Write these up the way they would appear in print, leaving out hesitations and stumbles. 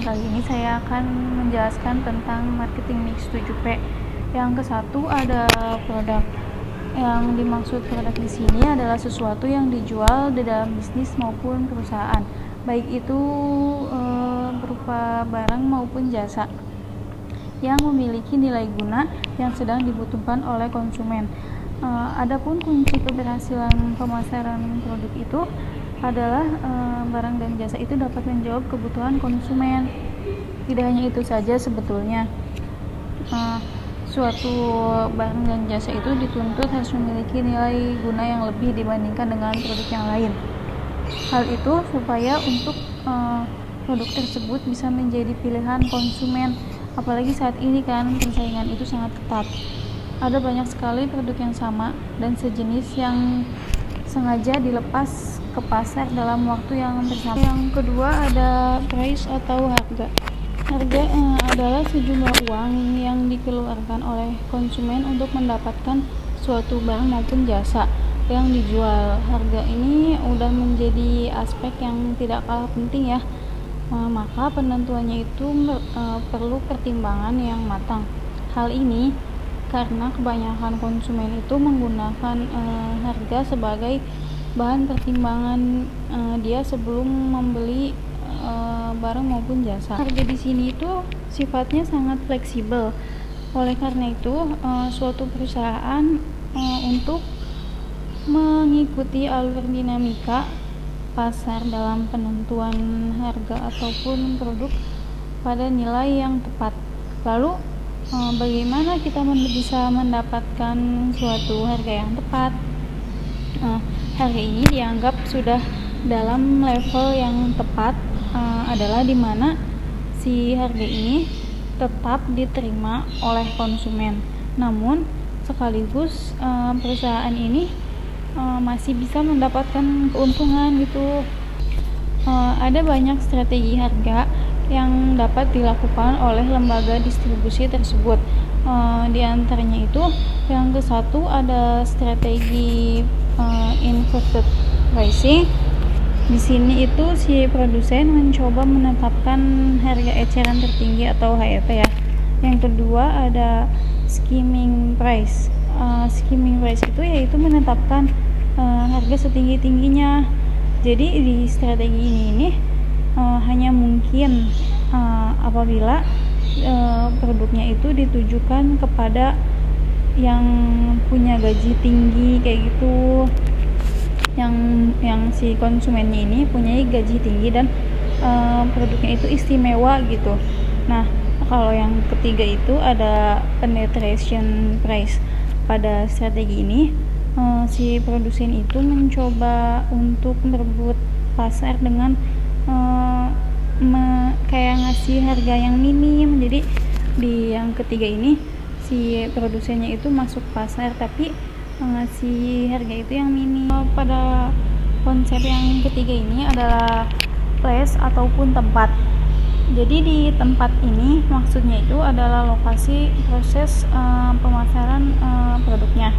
Kali ini saya akan menjelaskan tentang marketing mix 7P. Yang ke-1 ada produk. Yang dimaksud produk di sini adalah sesuatu yang dijual di dalam bisnis maupun perusahaan, baik itu berupa barang maupun jasa yang memiliki nilai guna yang sedang dibutuhkan oleh konsumen. Adapun kunci keberhasilan pemasaran produk itu adalah barang dan jasa itu dapat menjawab kebutuhan konsumen. Tidak hanya itu saja sebetulnya, suatu barang dan jasa itu dituntut harus memiliki nilai guna yang lebih dibandingkan dengan produk yang lain. Hal itu supaya untuk produk tersebut bisa menjadi pilihan konsumen, apalagi saat ini kan persaingan itu sangat ketat. Ada banyak sekali produk yang sama dan sejenis yang sengaja dilepas ke pasar dalam waktu yang bersama. Yang kedua ada price atau harga. Harga adalah sejumlah uang yang dikeluarkan oleh konsumen untuk mendapatkan suatu barang maupun jasa yang dijual. Harga ini udah menjadi aspek yang tidak kalah penting ya. Maka penentuannya itu perlu pertimbangan yang matang. Hal ini karena kebanyakan konsumen itu menggunakan harga sebagai bahan pertimbangan dia sebelum membeli barang maupun jasa. Harga di sini itu sifatnya sangat fleksibel. Oleh karena itu, suatu perusahaan untuk mengikuti alur dinamika pasar dalam penentuan harga ataupun produk pada nilai yang tepat. Lalu bagaimana kita bisa mendapatkan suatu harga yang tepat? Harga ini dianggap sudah dalam level yang tepat adalah di mana si harga ini tetap diterima oleh konsumen. Namun sekaligus perusahaan ini masih bisa mendapatkan keuntungan gitu. Ada banyak strategi harga yang dapat dilakukan oleh lembaga distribusi tersebut. Di antaranya itu yang ke-1 ada strategi inverted pricing. Di sini itu si produsen mencoba menetapkan harga eceran tertinggi atau HEP ya. Yang kedua ada skimming price. Skimming price itu yaitu menetapkan harga setinggi-tingginya. Jadi di strategi ini hanya mungkin apabila produknya itu ditujukan kepada yang punya gaji tinggi kayak gitu, yang si konsumennya ini punya gaji tinggi dan produknya itu istimewa gitu. Nah, kalau yang ketiga itu ada penetration price. Pada strategi ini si produsen itu mencoba untuk merebut pasar dengan kayak ngasih harga yang minim. Jadi di yang ketiga ini si produsennya itu masuk pasar tapi ngasih harga itu yang minim. Pada konsep yang ketiga ini adalah place ataupun tempat. Jadi di tempat ini maksudnya itu adalah lokasi proses pemasaran produknya.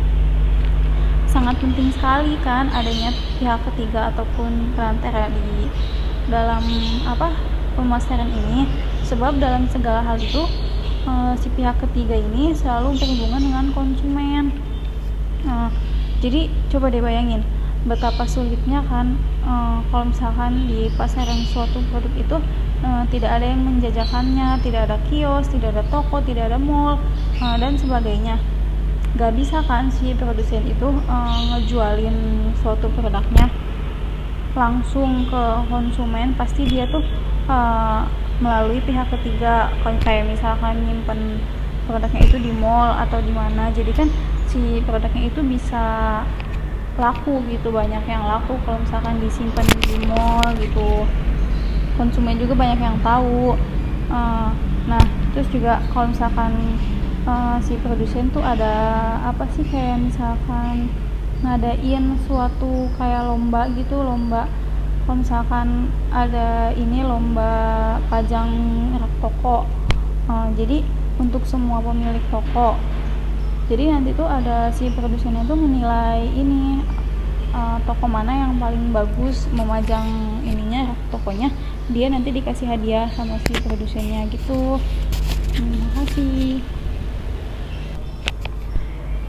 Sangat penting sekali kan adanya pihak ketiga ataupun perantara di dalam pemasaran ini, sebab dalam segala hal itu si pihak ketiga ini selalu berhubungan dengan konsumen. Jadi coba deh bayangin betapa sulitnya kan kalau misalkan di pasaran suatu produk itu tidak ada yang menjajakannya, tidak ada kios, tidak ada toko, tidak ada mall dan sebagainya. Gak bisa kan si produsen itu ngejualin suatu produknya langsung ke konsumen. Pasti dia tuh melalui pihak ketiga, kayak misalkan nyimpen produknya itu di mall atau di mana. Jadi kan si produknya itu bisa laku gitu, banyak yang laku kalau misalkan disimpan di mall gitu. Konsumen juga banyak yang tahu. Nah, terus juga kalau misalkan si produsen tuh ada kayak misalkan ngadain suatu kayak lomba gitu, kalau misalkan ada ini lomba pajang rak toko. Jadi untuk semua pemilik toko, jadi nanti tuh ada si produsennya tuh menilai ini toko mana yang paling bagus memajang ininya tokonya dia nanti dikasih hadiah sama si produsennya gitu. Terima kasih.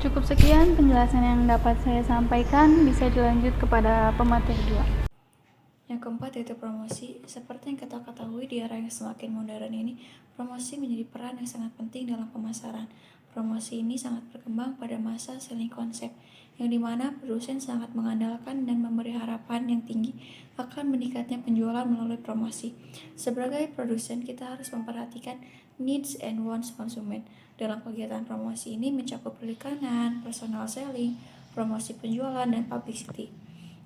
Cukup sekian penjelasan yang dapat saya sampaikan, bisa dilanjut kepada pemateri 2. Yang keempat yaitu promosi. Seperti yang kita ketahui di era yang semakin modern ini, promosi menjadi peran yang sangat penting dalam pemasaran. Promosi ini sangat berkembang pada masa selling konsep, yang dimana produsen sangat mengandalkan dan memberi harapan yang tinggi akan meningkatnya penjualan melalui promosi. Sebagai produsen, kita harus memperhatikan needs and wants konsumen. Dalam kegiatan promosi ini mencakup perikanan, personal selling, promosi penjualan, dan publicity.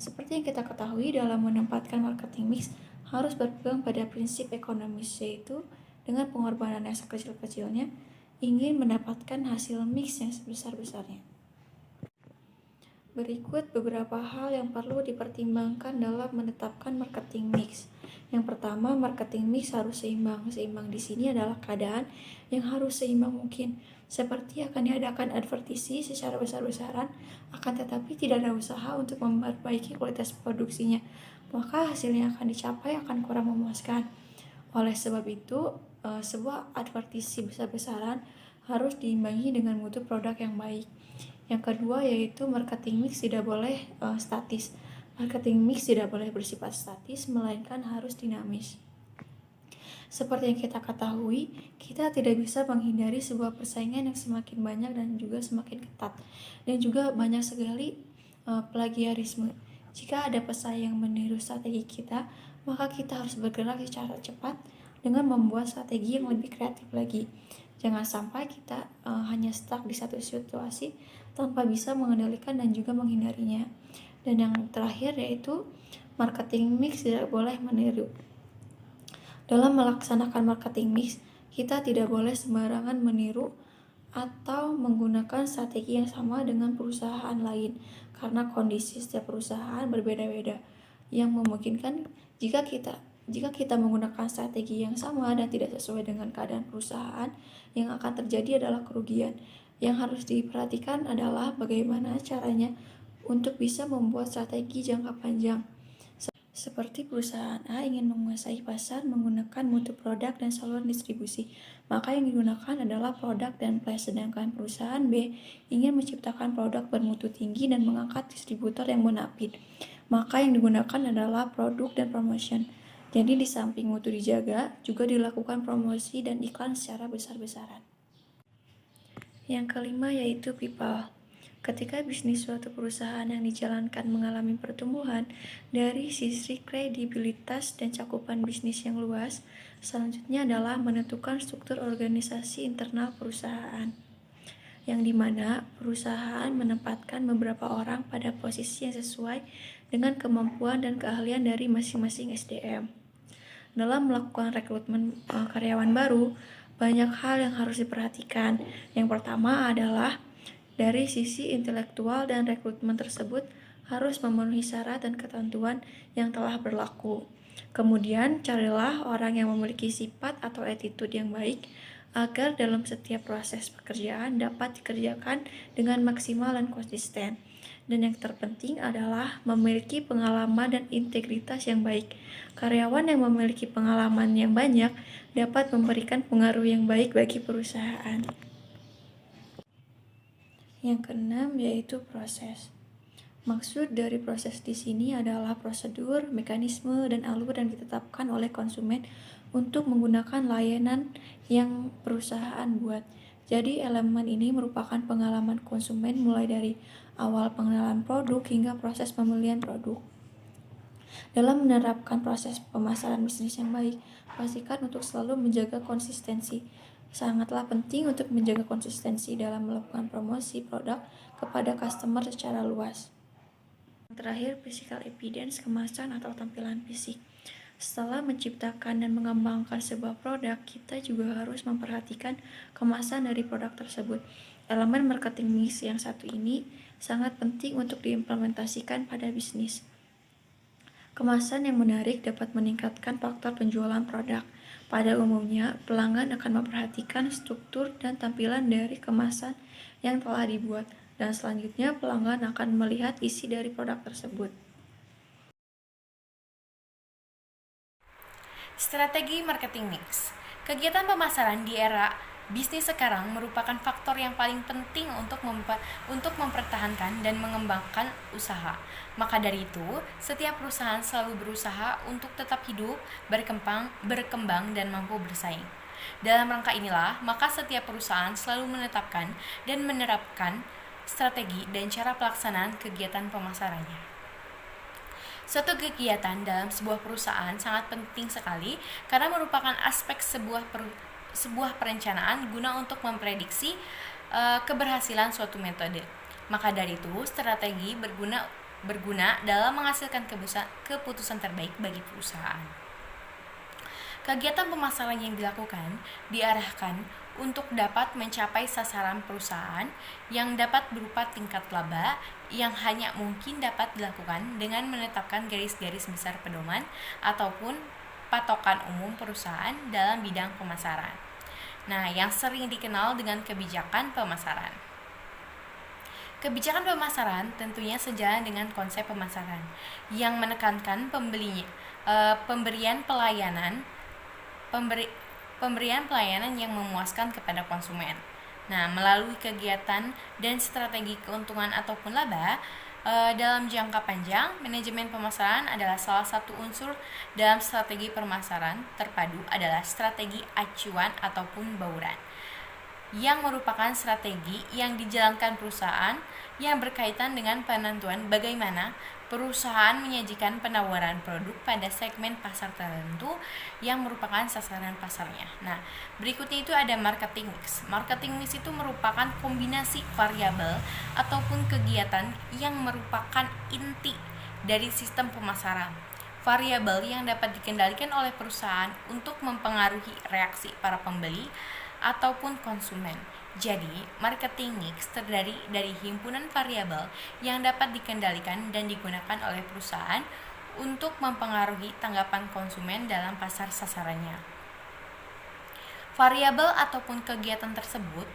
Seperti yang kita ketahui, dalam menempatkan marketing mix harus berpegang pada prinsip ekonomis, yaitu dengan pengorbanan yang sekecil-kecilnya ingin mendapatkan hasil mix yang sebesar-besarnya. Berikut beberapa hal yang perlu dipertimbangkan dalam menetapkan marketing mix. Yang pertama, marketing mix harus seimbang. Seimbang di sini adalah keadaan yang harus seimbang mungkin. Seperti akan diadakan advertisi secara besar-besaran, akan tetapi tidak ada usaha untuk memperbaiki kualitas produksinya, maka hasil yang akan dicapai akan kurang memuaskan. Oleh sebab itu, sebuah advertisi besar-besaran harus diimbangi dengan mutu produk yang baik. Yang kedua yaitu marketing mix tidak boleh statis. Marketing mix tidak boleh bersifat statis, melainkan harus dinamis. Seperti yang kita ketahui, kita tidak bisa menghindari sebuah persaingan yang semakin banyak dan juga semakin ketat, dan juga banyak sekali plagiarisme. Jika ada pesaing yang meniru strategi kita, maka kita harus bergerak secara cepat dengan membuat strategi yang lebih kreatif lagi. Jangan sampai kita hanya stuck di satu situasi tanpa bisa mengendalikan dan juga menghindarinya. Dan yang terakhir yaitu marketing mix tidak boleh meniru. Dalam melaksanakan marketing mix, kita tidak boleh sembarangan meniru atau menggunakan strategi yang sama dengan perusahaan lain, karena kondisi setiap perusahaan berbeda-beda, yang memungkinkan jika kita menggunakan strategi yang sama dan tidak sesuai dengan keadaan perusahaan, yang akan terjadi adalah kerugian. Yang harus diperhatikan adalah bagaimana caranya untuk bisa membuat strategi jangka panjang. Seperti perusahaan A ingin menguasai pasar menggunakan mutu produk dan saluran distribusi, maka yang digunakan adalah produk dan place. Sedangkan perusahaan B ingin menciptakan produk bermutu tinggi dan mengangkat distributor yang bonafit, maka yang digunakan adalah produk dan promotion. Jadi di samping mutu dijaga, juga dilakukan promosi dan iklan secara besar-besaran. Yang kelima yaitu people. Ketika bisnis suatu perusahaan yang dijalankan mengalami pertumbuhan dari sisi kredibilitas dan cakupan bisnis yang luas, selanjutnya adalah menentukan struktur organisasi internal perusahaan, yang dimana perusahaan menempatkan beberapa orang pada posisi yang sesuai dengan kemampuan dan keahlian dari masing-masing SDM. Dalam melakukan rekrutmen karyawan baru, banyak hal yang harus diperhatikan. Yang pertama adalah dari sisi intelektual, dan rekrutmen tersebut harus memenuhi syarat dan ketentuan yang telah berlaku. Kemudian, carilah orang yang memiliki sifat atau attitude yang baik agar dalam setiap proses pekerjaan dapat dikerjakan dengan maksimal dan konsisten. Dan yang terpenting adalah memiliki pengalaman dan integritas yang baik. Karyawan yang memiliki pengalaman yang banyak dapat memberikan pengaruh yang baik bagi perusahaan. Yang keenam yaitu proses. Maksud dari proses di sini adalah prosedur, mekanisme, dan alur yang ditetapkan oleh konsumen untuk menggunakan layanan yang perusahaan buat. Jadi elemen ini merupakan pengalaman konsumen mulai dari awal pengenalan produk hingga proses pembelian produk. Dalam menerapkan proses pemasaran bisnis yang baik, pastikan untuk selalu menjaga konsistensi. Sangatlah penting untuk menjaga konsistensi dalam melakukan promosi produk kepada customer secara luas. Yang terakhir, physical evidence, kemasan atau tampilan fisik. Setelah menciptakan dan mengembangkan sebuah produk, kita juga harus memperhatikan kemasan dari produk tersebut. Elemen marketing mix yang satu ini sangat penting untuk diimplementasikan pada bisnis. Kemasan yang menarik dapat meningkatkan faktor penjualan produk. Pada umumnya, pelanggan akan memperhatikan struktur dan tampilan dari kemasan yang telah dibuat, dan selanjutnya pelanggan akan melihat isi dari produk tersebut. Strategi marketing mix. Kegiatan pemasaran di era bisnis sekarang merupakan faktor yang paling penting untuk mempertahankan dan mengembangkan usaha. Maka dari itu, setiap perusahaan selalu berusaha untuk tetap hidup, berkembang dan mampu bersaing. Dalam rangka inilah, maka setiap perusahaan selalu menetapkan dan menerapkan strategi dan cara pelaksanaan kegiatan pemasarannya. Suatu kegiatan dalam sebuah perusahaan sangat penting sekali karena merupakan aspek sebuah perencanaan guna untuk memprediksi keberhasilan suatu metode. Maka dari itu, strategi berguna dalam menghasilkan keputusan terbaik bagi perusahaan. Kegiatan pemasaran yang dilakukan diarahkan untuk dapat mencapai sasaran perusahaan yang dapat berupa tingkat laba yang hanya mungkin dapat dilakukan dengan menetapkan garis-garis besar pedoman ataupun patokan umum perusahaan dalam bidang pemasaran. Nah, yang sering dikenal dengan kebijakan pemasaran. Kebijakan pemasaran tentunya sejalan dengan konsep pemasaran yang menekankan pemberian pelayanan yang memuaskan kepada konsumen. Nah, melalui kegiatan dan strategi keuntungan ataupun laba, dalam jangka panjang, manajemen pemasaran adalah salah satu unsur dalam strategi pemasaran terpadu adalah strategi acuan ataupun bauran, yang merupakan strategi yang dijalankan perusahaan yang berkaitan dengan penentuan bagaimana perusahaan menyajikan penawaran produk pada segmen pasar tertentu yang merupakan sasaran pasarnya. Nah, berikutnya itu ada marketing mix. Marketing mix itu merupakan kombinasi variabel ataupun kegiatan yang merupakan inti dari sistem pemasaran. Variabel yang dapat dikendalikan oleh perusahaan untuk mempengaruhi reaksi para pembeli ataupun konsumen. Jadi, marketing mix terdiri dari himpunan variabel yang dapat dikendalikan dan digunakan oleh perusahaan untuk mempengaruhi tanggapan konsumen dalam pasar sasarannya. Variabel ataupun kegiatan tersebut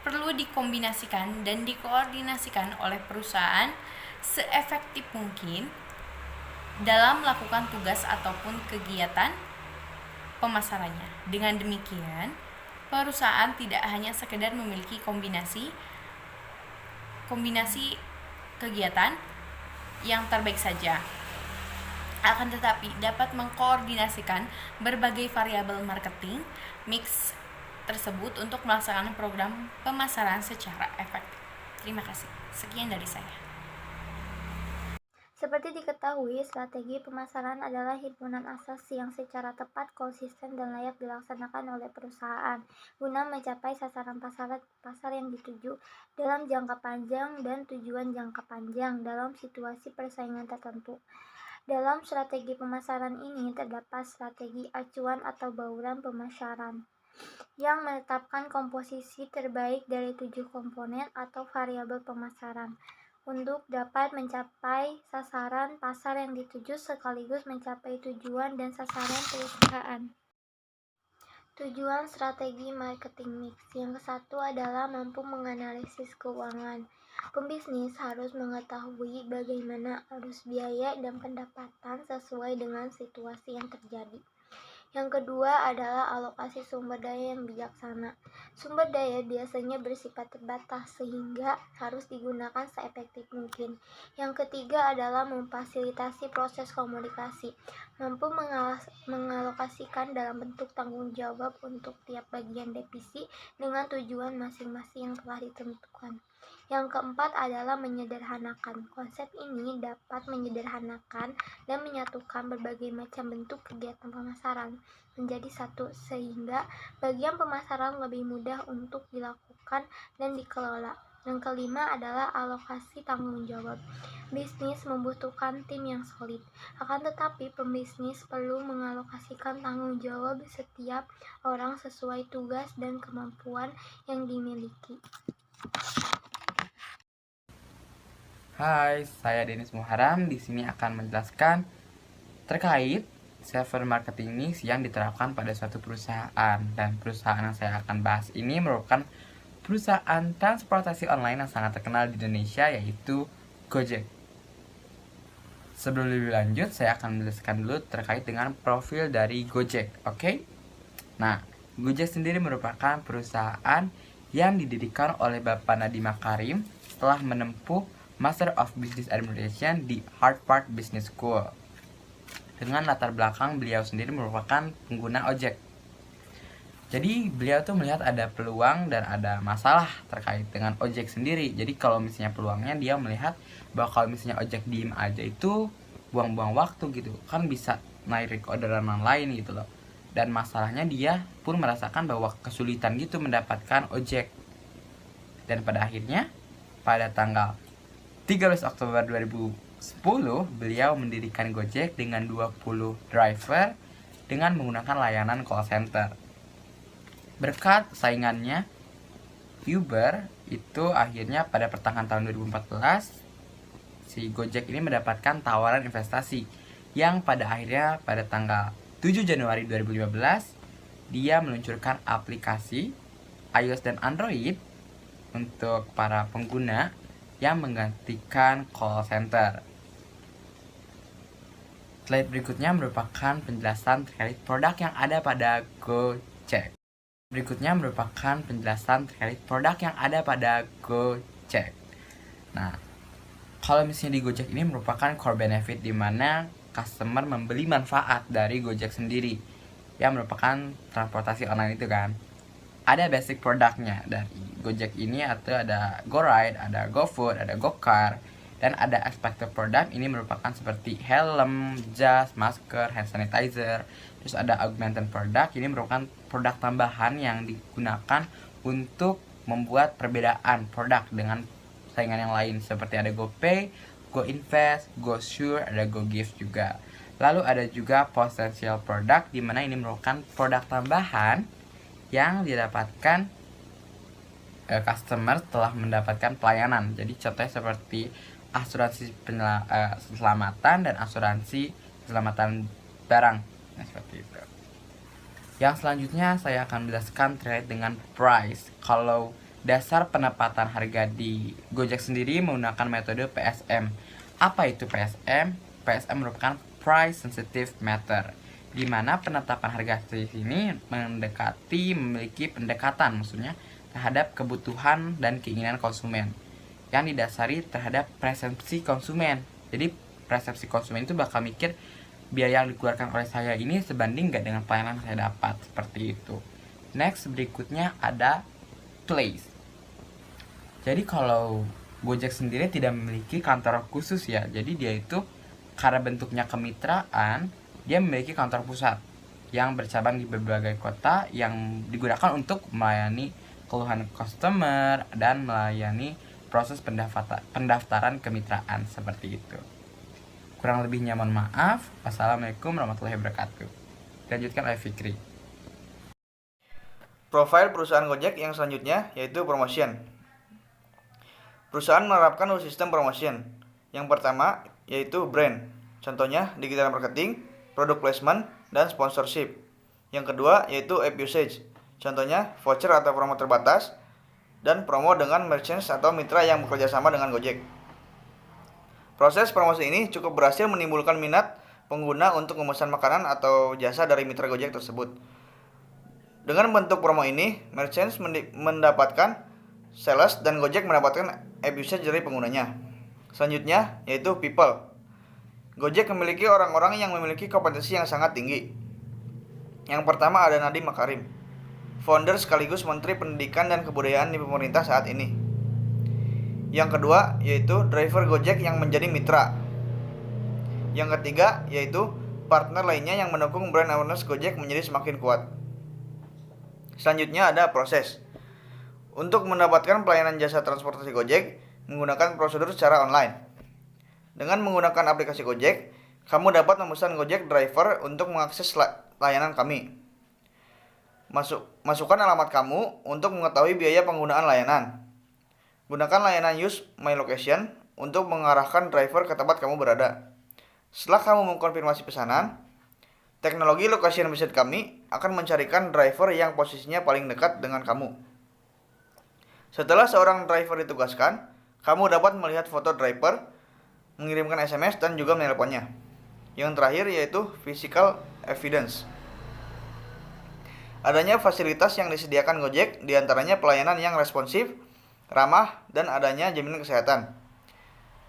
perlu dikombinasikan dan dikoordinasikan oleh perusahaan seefektif mungkin dalam melakukan tugas ataupun kegiatan pemasarannya. Dengan demikian, perusahaan tidak hanya sekedar memiliki kombinasi kegiatan yang terbaik saja, akan tetapi dapat mengkoordinasikan berbagai variabel marketing mix tersebut untuk melaksanakan program pemasaran secara efektif. Terima kasih. Sekian dari saya. Seperti diketahui, strategi pemasaran adalah himpunan asas yang secara tepat, konsisten, dan layak dilaksanakan oleh perusahaan guna mencapai sasaran pasar yang dituju dalam jangka panjang dan tujuan jangka panjang dalam situasi persaingan tertentu. Dalam strategi pemasaran ini terdapat strategi acuan atau bauran pemasaran yang menetapkan komposisi terbaik dari 7 komponen atau variabel pemasaran untuk dapat mencapai sasaran pasar yang dituju sekaligus mencapai tujuan dan sasaran perusahaan. Tujuan strategi marketing mix yang kesatu adalah mampu menganalisis keuangan. Pembisnis harus mengetahui bagaimana arus biaya dan pendapatan sesuai dengan situasi yang terjadi. Yang kedua adalah alokasi sumber daya yang bijaksana. Sumber daya biasanya bersifat terbatas sehingga harus digunakan seefektif mungkin. Yang ketiga adalah memfasilitasi proses komunikasi, mampu mengalokasikan dalam bentuk tanggung jawab untuk tiap bagian divisi dengan tujuan masing-masing yang telah ditentukan. Yang keempat adalah menyederhanakan. Konsep ini dapat menyederhanakan dan menyatukan berbagai macam bentuk kegiatan pemasaran menjadi satu sehingga bagian pemasaran lebih mudah untuk dilakukan dan dikelola. Yang kelima adalah alokasi tanggung jawab. Bisnis membutuhkan tim yang solid. Akan tetapi, pembisnis perlu mengalokasikan tanggung jawab setiap orang sesuai tugas dan kemampuan yang dimiliki. Hai, saya Denis Muharam. Di sini akan menjelaskan terkait server marketing mix yang diterapkan pada suatu perusahaan. Dan perusahaan yang saya akan bahas ini merupakan perusahaan transportasi online yang sangat terkenal di Indonesia, yaitu Gojek. Sebelum lebih lanjut, saya akan menjelaskan dulu terkait dengan profil dari Gojek, oke? Nah, Gojek sendiri merupakan perusahaan yang didirikan oleh Bapak Nadiem Makarim setelah menempuh Master of Business Administration di Harvard Business School. Dengan latar belakang beliau sendiri merupakan pengguna ojek. Jadi beliau tuh melihat ada peluang dan ada masalah terkait dengan ojek sendiri. Jadi kalau misalnya peluangnya, dia melihat bahwa kalau misalnya ojek diem aja itu buang-buang waktu gitu, kan bisa naik orderan lain gitu loh. Dan masalahnya dia pun merasakan bahwa kesulitan gitu mendapatkan ojek. Dan pada akhirnya pada tanggal 13 Oktober 2010 beliau mendirikan Gojek dengan 20 driver dengan menggunakan layanan call center. Berkat saingannya Uber, itu akhirnya pada pertengahan tahun 2014 si Gojek ini mendapatkan tawaran investasi yang pada akhirnya pada tanggal 7 Januari 2015 dia meluncurkan aplikasi iOS dan Android untuk para pengguna yang menggantikan call center. Slide berikutnya merupakan penjelasan terkait produk yang ada pada Gojek. Nah, kalau misalnya di Gojek ini merupakan core benefit di mana customer membeli manfaat dari Gojek sendiri yang merupakan transportasi online itu kan. Ada basic produknya dari Gojek ini, atau ada GoRide, ada GoFood, ada GoCar, dan ada expected product. Ini merupakan seperti helm, jas, masker, hand sanitizer. Terus ada augmented product, ini merupakan produk tambahan yang digunakan untuk membuat perbedaan produk dengan saingan yang lain, seperti ada GoPay, GoInvest, GoSure, ada GoGift juga. Lalu ada juga potential product, di mana ini merupakan produk tambahan yang didapatkan customer setelah mendapatkan pelayanan. Jadi contohnya seperti asuransi keselamatan dan asuransi keselamatan barang. Nah, seperti itu. Yang selanjutnya saya akan menjelaskan terkait dengan price. Kalau dasar penetapan harga di Gojek sendiri menggunakan metode PSM. Apa itu PSM? PSM merupakan price sensitive matter, di mana penetapan harga di sini memiliki pendekatan maksudnya terhadap kebutuhan dan keinginan konsumen yang didasari terhadap persepsi konsumen. Jadi persepsi konsumen itu bakal mikir biaya yang dikeluarkan oleh saya ini sebanding nggak dengan pelayanan yang saya dapat, seperti itu. Next, berikutnya ada place. Jadi kalau Gojek sendiri tidak memiliki kantor khusus ya, jadi dia itu karena bentuknya kemitraan, dia memiliki kantor pusat yang bercabang di berbagai kota yang digunakan untuk melayani keluhan customer dan melayani proses pendaftaran kemitraan, seperti itu. Kurang lebihnya mohon maaf. Wassalamualaikum warahmatullahi wabarakatuh. Dilanjutkan oleh Fikri. Profil perusahaan Gojek yang selanjutnya yaitu promotion. Perusahaan menerapkan sistem promotion. Yang pertama yaitu brand. Contohnya digital marketing, product placement, dan sponsorship. Yang kedua yaitu app usage. Contohnya voucher atau promo terbatas, dan promo dengan merchants atau mitra yang bekerja sama dengan Gojek. Proses promosi ini cukup berhasil menimbulkan minat pengguna untuk memesan makanan atau jasa dari mitra Gojek tersebut. Dengan bentuk promo ini, merchants mendapatkan sales dan Gojek mendapatkan app usage dari penggunanya. Selanjutnya yaitu people. Gojek memiliki orang-orang yang memiliki kompetensi yang sangat tinggi. Yang pertama ada Nadiem Makarim, founder sekaligus Menteri Pendidikan dan Kebudayaan di pemerintah saat ini. Yang kedua yaitu driver Gojek yang menjadi mitra. Yang ketiga yaitu partner lainnya yang mendukung brand awareness Gojek menjadi semakin kuat. Selanjutnya ada proses. Untuk mendapatkan pelayanan jasa transportasi Gojek menggunakan prosedur secara online. Dengan menggunakan aplikasi Gojek, kamu dapat memesan Gojek driver untuk mengakses layanan kami. Masukkan alamat kamu untuk mengetahui biaya penggunaan layanan. Gunakan layanan Use My Location untuk mengarahkan driver ke tempat kamu berada. Setelah kamu mengkonfirmasi pesanan, teknologi location visit kami akan mencarikan driver yang posisinya paling dekat dengan kamu. Setelah seorang driver ditugaskan, kamu dapat melihat foto driver mengirimkan SMS dan juga menelponnya. Yang terakhir yaitu physical evidence. Adanya fasilitas yang disediakan Gojek, diantaranya pelayanan yang responsif, ramah, dan adanya jaminan kesehatan.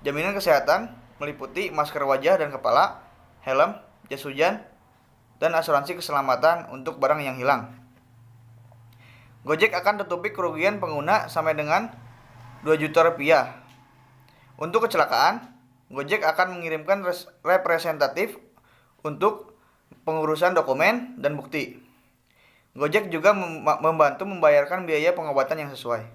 Jaminan kesehatan meliputi masker wajah dan kepala, helm, jas hujan, dan asuransi keselamatan untuk barang yang hilang. Gojek akan tutupi kerugian pengguna sampai dengan 2 juta rupiah. Untuk kecelakaan, Gojek akan mengirimkan representatif untuk pengurusan dokumen dan bukti. Gojek juga membantu membayarkan biaya pengobatan yang sesuai.